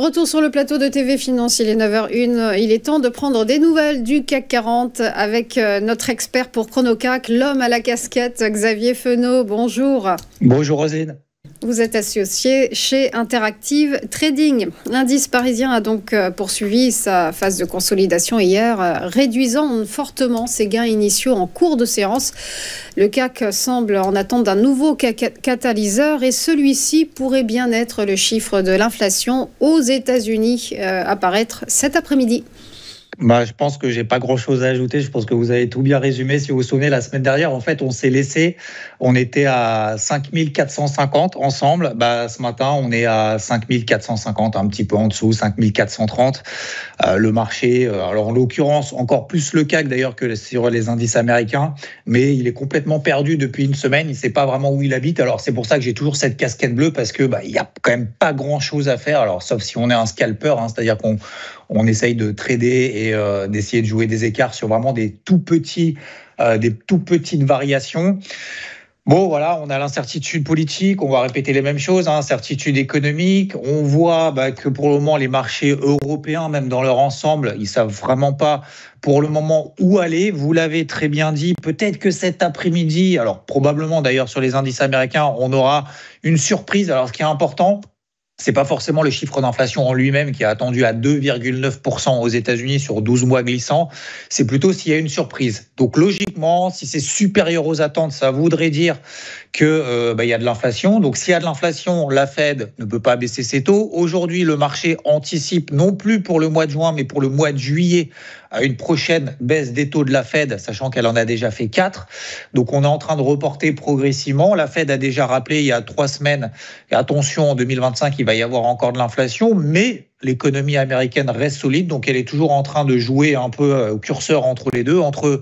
Retour sur le plateau de TV Finance, il est 9h01. Il est temps de prendre des nouvelles du CAC 40 avec notre expert pour Chronocac, l'homme à la casquette, Xavier Fenot. Bonjour. Bonjour Rosine. Vous êtes associé chez Interactive Trading. L'indice parisien a donc poursuivi sa phase de consolidation hier, réduisant fortement ses gains initiaux en cours de séance. Le CAC semble en attente d'un nouveau catalyseur et celui-ci pourrait bien être le chiffre de l'inflation aux États-Unis apparaître cet après-midi. Je pense que j'ai pas grand-chose à ajouter. Je pense que vous avez tout bien résumé. Si vous vous souvenez, la semaine dernière, en fait, on était à 5450 ensemble. Ce matin, on est à 5450, un petit peu en dessous, 5430. Le marché, alors en l'occurrence, encore plus le CAC d'ailleurs que sur les indices américains, mais il est complètement perdu depuis une semaine. Il ne sait pas vraiment où il habite. Alors c'est pour ça que j'ai toujours cette casquette bleue parce que il y a quand même pas grand-chose à faire. Alors sauf si on est un scalper, c'est-à-dire qu'on essaye de trader et d'essayer de jouer des écarts sur vraiment des tout petites variations. Bon, voilà, on a l'incertitude politique, on va répéter les mêmes choses, incertitude économique. On voit que pour le moment, les marchés européens, même dans leur ensemble, ils savent vraiment pas pour le moment où aller. Vous l'avez très bien dit, peut-être que cet après-midi, alors probablement d'ailleurs sur les indices américains, on aura une surprise. Alors ce qui est important, c'est pas forcément le chiffre d'inflation en lui-même qui est attendu à 2,9% aux États-Unis sur 12 mois glissants. C'est plutôt s'il y a une surprise. Donc logiquement, si c'est supérieur aux attentes, ça voudrait dire que y a de l'inflation. Donc s'il y a de l'inflation, la Fed ne peut pas baisser ses taux. Aujourd'hui, le marché anticipe non plus pour le mois de juin, mais pour le mois de juillet, à une prochaine baisse des taux de la Fed, sachant qu'elle en a déjà fait 4. Donc on est en train de reporter progressivement. La Fed a déjà rappelé il y a 3 semaines, attention, en 2025, il va y avoir encore de l'inflation, mais l'économie américaine reste solide, donc elle est toujours en train de jouer un peu au curseur entre les deux, entre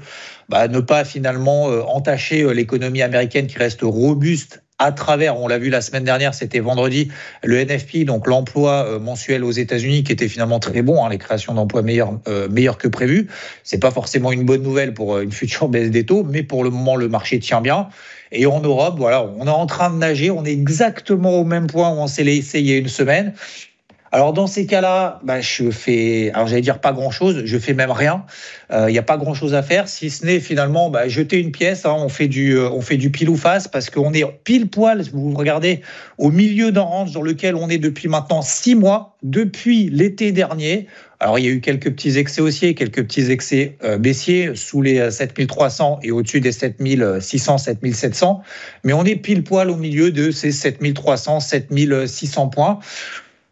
ne pas finalement entacher l'économie américaine qui reste robuste à travers, on l'a vu la semaine dernière, c'était vendredi, le NFP, donc l'emploi mensuel aux États-Unis, qui était finalement très bon, les créations d'emplois meilleures que prévu. C'est pas forcément une bonne nouvelle pour une future baisse des taux, mais pour le moment, le marché tient bien. Et en Europe, voilà, on est en train de nager, on est exactement au même point où on s'est laissé il y a une semaine. Alors dans ces cas-là, je fais, alors j'allais dire pas grand-chose, je fais même rien. Il n'y a pas grand-chose à faire, si ce n'est finalement jeter une pièce. On fait du pile ou face parce qu'on est pile poil. Vous regardez au milieu d'un range dans lequel on est depuis maintenant 6 mois, depuis l'été dernier. Alors, il y a eu quelques petits excès haussiers, quelques petits excès baissiers sous les 7300 et au-dessus des 7600, 7700. Mais on est pile poil au milieu de ces 7300, 7600 points.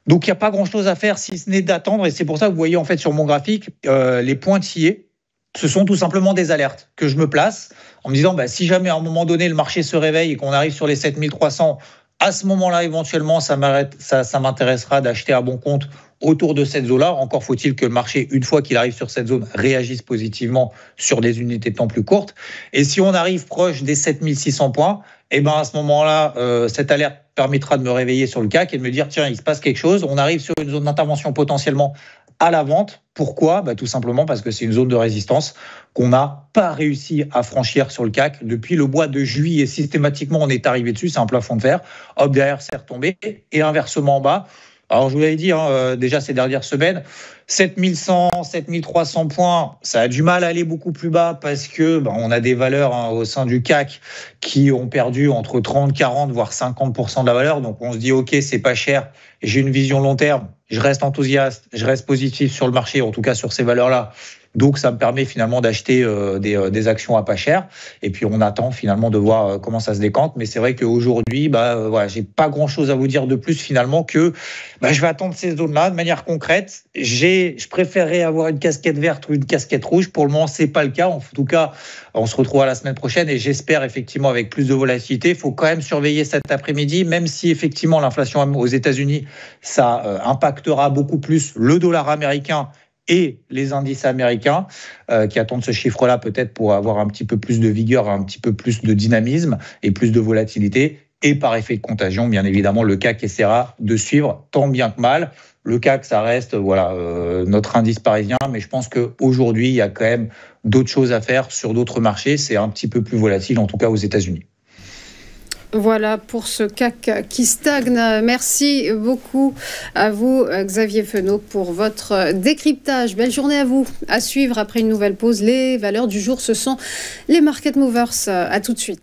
Donc, il n'y a pas grand-chose à faire si ce n'est d'attendre. Et c'est pour ça que vous voyez en fait sur mon graphique, les pointillés, ce sont tout simplement des alertes que je me place en me disant si jamais à un moment donné, le marché se réveille et qu'on arrive sur les 7300, à ce moment-là, éventuellement, ça m'intéressera d'acheter à bon compte autour de cette zone-là. Encore faut-il que le marché, une fois qu'il arrive sur cette zone, réagisse positivement sur des unités de temps plus courtes. Et si on arrive proche des 7600 points, à ce moment-là, cette alerte permettra de me réveiller sur le CAC et de me dire, tiens, il se passe quelque chose. On arrive sur une zone d'intervention potentiellement à la vente. Pourquoi ? Tout simplement parce que c'est une zone de résistance qu'on n'a pas réussi à franchir sur le CAC depuis le mois de juillet. Systématiquement, on est arrivé dessus, c'est un plafond de verre. Hop, derrière, c'est retombé. Et inversement en bas. Alors, je vous l'avais dit déjà ces dernières semaines, 7100, 7300 points, ça a du mal à aller beaucoup plus bas parce que on a des valeurs au sein du CAC qui ont perdu entre 30, 40, voire 50% de la valeur. Donc, on se dit, OK, c'est pas cher. J'ai une vision long terme. Je reste enthousiaste. Je reste positif sur le marché, en tout cas sur ces valeurs-là. Donc, ça me permet finalement d'acheter des actions à pas cher. Et puis, on attend finalement de voir comment ça se décante. Mais c'est vrai qu'aujourd'hui, j'ai pas grand-chose à vous dire de plus finalement que je vais attendre ces zones-là de manière concrète. Je préférerais avoir une casquette verte ou une casquette rouge. Pour le moment, c'est pas le cas. En tout cas, on se retrouvera la semaine prochaine et j'espère effectivement avec plus de volatilité. Il faut quand même surveiller cet après-midi, même si effectivement l'inflation aux États-Unis, ça impactera beaucoup plus le dollar américain et les indices américains qui attendent ce chiffre-là peut-être pour avoir un petit peu plus de vigueur, un petit peu plus de dynamisme et plus de volatilité. Et par effet de contagion, bien évidemment, le CAC essaiera de suivre tant bien que mal. Le CAC, ça reste notre indice parisien, mais je pense qu'aujourd'hui, il y a quand même d'autres choses à faire sur d'autres marchés. C'est un petit peu plus volatile, en tout cas aux États-Unis. Voilà pour ce CAC qui stagne. Merci beaucoup à vous, Xavier Fenot, pour votre décryptage. Belle journée à vous. À suivre après une nouvelle pause. Les valeurs du jour, ce sont les market movers. À tout de suite.